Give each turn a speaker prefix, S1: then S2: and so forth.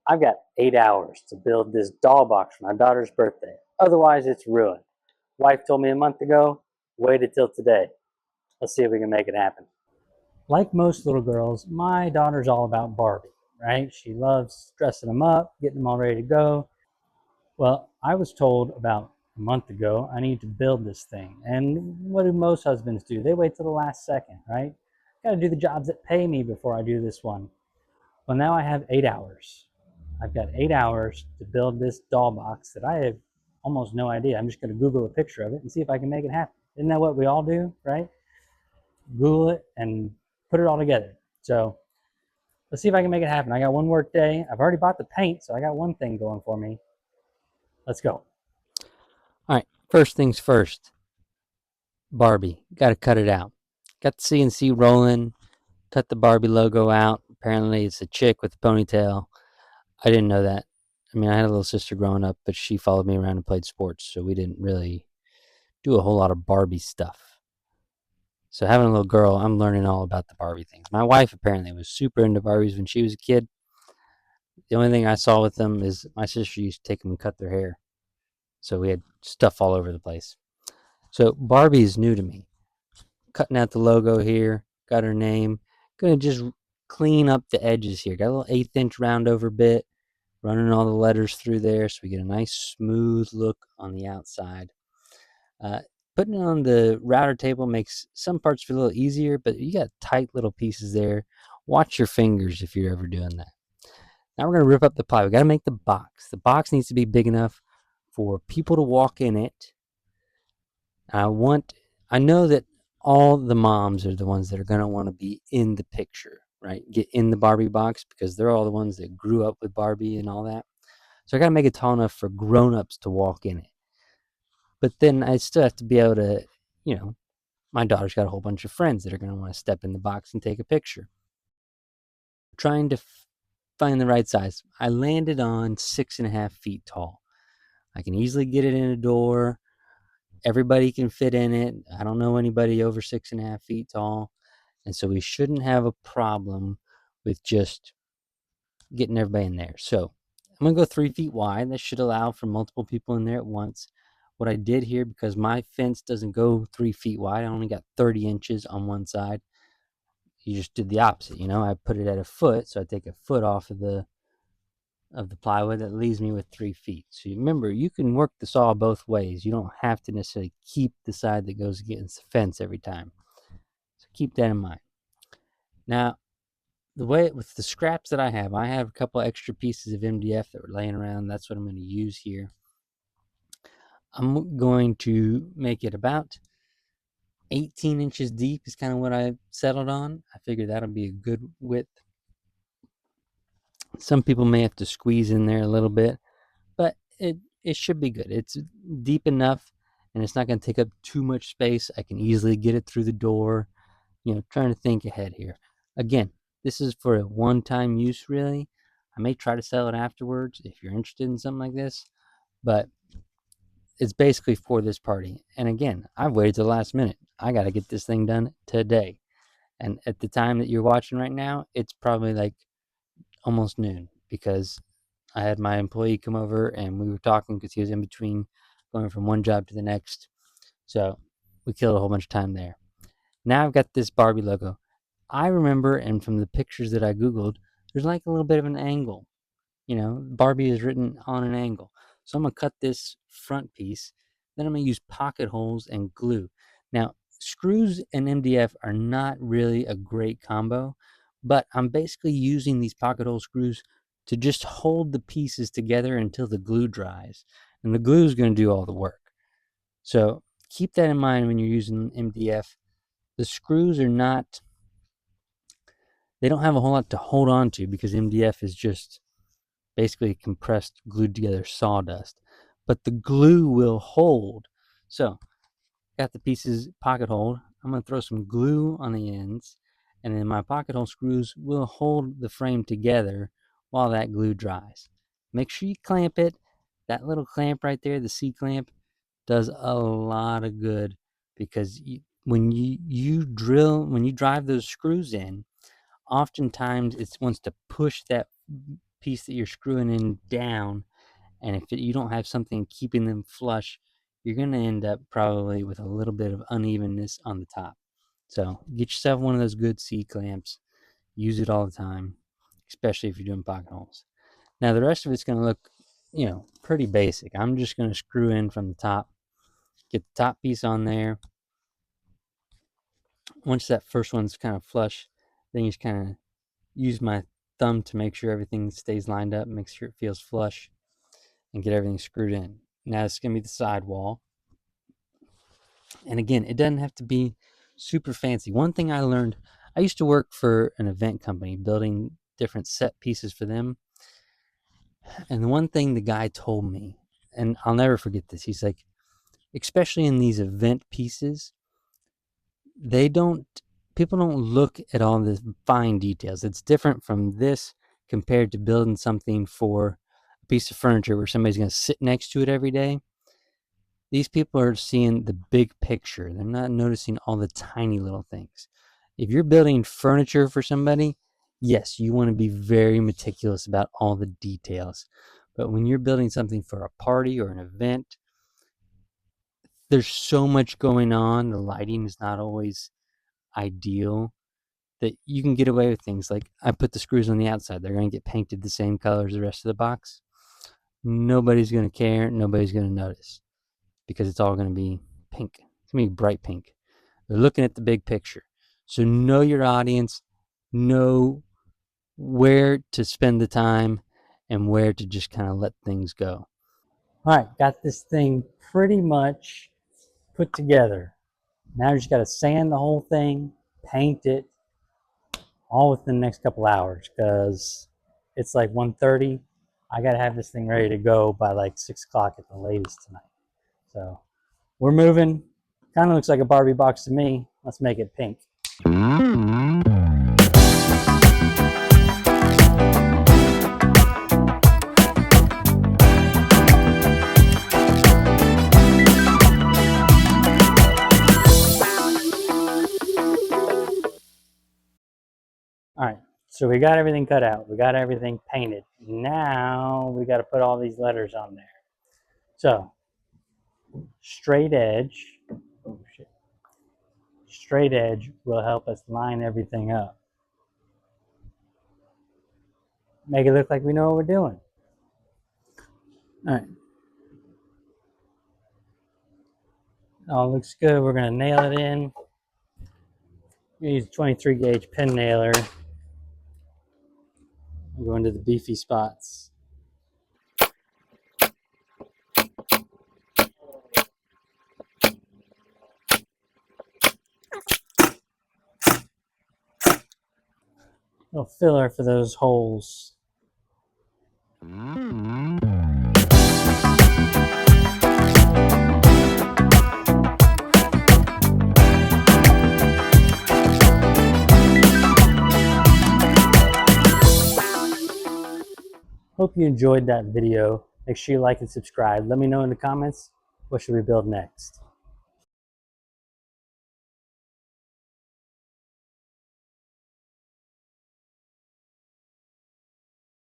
S1: I've got 8 hours to build this doll box for my daughter's birthday. Otherwise, it's ruined. Wife told me a month ago, wait until today. Let's see if we can make it happen. Like most little girls, my daughter's all about Barbie, right? She loves dressing them up, getting them all ready to go. Well, I was told about a month ago I need to build this thing. And what do most husbands do? They wait till the last second, right? Got to do the jobs that pay me before I do this one. Well, now I have 8 hours. I've got 8 hours to build this doll box that I have almost no idea. I'm just going to Google a picture of it and see if I can make it happen. Isn't that what we all do, right? Google it and put it all together. So let's see if I can make it happen. I got one work day. I've already bought the paint, so I got one thing going for me. Let's go. All right, first things first. Barbie, got to cut it out. Got the CNC rolling, cut the Barbie logo out. Apparently, it's a chick with a ponytail. I didn't know that. I mean, I had a little sister growing up, but she followed me around and played sports, so we didn't really do a whole lot of Barbie stuff. So having a little girl, I'm learning all about the Barbie things. My wife apparently was super into Barbies when she was a kid. The only thing I saw with them is my sister used to take them and cut their hair. So we had stuff all over the place. So Barbie is new to me. Cutting out the logo here, got her name. Gonna just clean up the edges here. Got a little 1/8 inch round over bit, running all the letters through there so we get a nice smooth look on the outside. Uh, Putting it on the router table makes some parts feel a little easier, but you got tight little pieces there. Watch your fingers if you're ever doing that. Now we're going to rip up the ply. We got to make the box. The box needs to be big enough for people to walk in it. I know that all the moms are the ones that are going to want to be in the picture, right? Get in the Barbie box because they're all the ones that grew up with Barbie and all that. So I got to make it tall enough for grown-ups to walk in it. But then I still have to be able to, my daughter's got a whole bunch of friends that are going to want to step in the box and take a picture. Trying to find the right size. I landed on 6.5 feet tall. I can easily get it in a door. Everybody can fit in it. I don't know anybody over 6.5 feet tall. And so we shouldn't have a problem with just getting everybody in there. So I'm going to go 3 feet wide. That should allow for multiple people in there at once. What I did here, because my fence doesn't go 3 feet wide, I only got 30 inches on one side. You just did the opposite, I put it at a foot, so I take a foot off of the plywood. That leaves me with 3 feet. So remember, you can work the saw both ways. You don't have to necessarily keep the side that goes against the fence every time. So keep that in mind. Now, the way with the scraps that I have a couple extra pieces of MDF that were laying around. That's what I'm going to use here. I'm going to make it about 18 inches deep is kind of what I settled on. I figured that'll be a good width. Some people may have to squeeze in there a little bit, but it should be good. It's deep enough and it's not going to take up too much space. I can easily get it through the door. Trying to think ahead here. Again, this is for a one-time use, really. I may try to sell it afterwards if you're interested in something like this, but it's basically for this party. And again, I've waited to the last minute. I got to get this thing done today. And at the time that you're watching right now, it's probably like almost noon because I had my employee come over and we were talking because he was in between going from one job to the next. So we killed a whole bunch of time there. Now I've got this Barbie logo. I remember, and from the pictures that I Googled, there's like a little bit of an angle. Barbie is written on an angle. So I'm going to cut this front piece. Then I'm going to use pocket holes and glue. Now, screws and MDF are not really a great combo, but I'm basically using these pocket hole screws to just hold the pieces together until the glue dries. And the glue is going to do all the work. So keep that in mind when you're using MDF. The screws they don't have a whole lot to hold on to because MDF is just basically compressed, glued together sawdust. But the glue will hold. So, got the pieces pocket hold. I'm going to throw some glue on the ends, and then my pocket hole screws will hold the frame together while that glue dries. Make sure you clamp it. That little clamp right there, the C-clamp, does a lot of good because when you drive those screws in, oftentimes it wants to push that piece that you're screwing in down, and if you don't have something keeping them flush, you're going to end up probably with a little bit of unevenness on the top. So get yourself one of those good C-clamps. Use it all the time, especially if you're doing pocket holes. Now the rest of it's going to look, pretty basic. I'm just going to screw in from the top, get the top piece on there. Once that first one's kind of flush, then you just kind of use my thumb to make sure everything stays lined up, make sure it feels flush, and get everything screwed in. Now it's going to be the side wall. And again, it doesn't have to be super fancy. One thing I learned, I used to work for an event company building different set pieces for them. And the one thing the guy told me, and I'll never forget this, he's like, especially in these event pieces, people don't look at all the fine details. It's different from this compared to building something for a piece of furniture where somebody's going to sit next to it every day. These people are seeing the big picture. They're not noticing all the tiny little things. If you're building furniture for somebody, yes, you want to be very meticulous about all the details. But when you're building something for a party or an event, there's so much going on. The lighting is not always ideal, that you can get away with things like I put the screws on the outside. They're going to get painted the same color as the rest of the box. Nobody's going to care. Nobody's going to notice because it's all going to be pink. It's going to be bright pink. They're looking at the big picture. So know your audience, know where to spend the time and where to just kind of let things go. All right, got this thing pretty much put together. Now you just got to sand the whole thing, paint it, all within the next couple hours because it's like 1:30. I got to have this thing ready to go by like 6 o'clock at the latest tonight. So we're moving. Kind of looks like a Barbie box to me. Let's make it pink. All right, so we got everything cut out. We got everything painted. Now we got to put all these letters on there. So straight edge, oh shit, straight edge will help us line everything up. Make it look like we know what we're doing. All right. All looks good. We're going to nail it in. Use a 23 gauge pen nailer. I'm going to the beefy spots. Little filler for those holes. Hope you enjoyed that video. Make sure you like and subscribe. Let me know in the comments, what should we build next?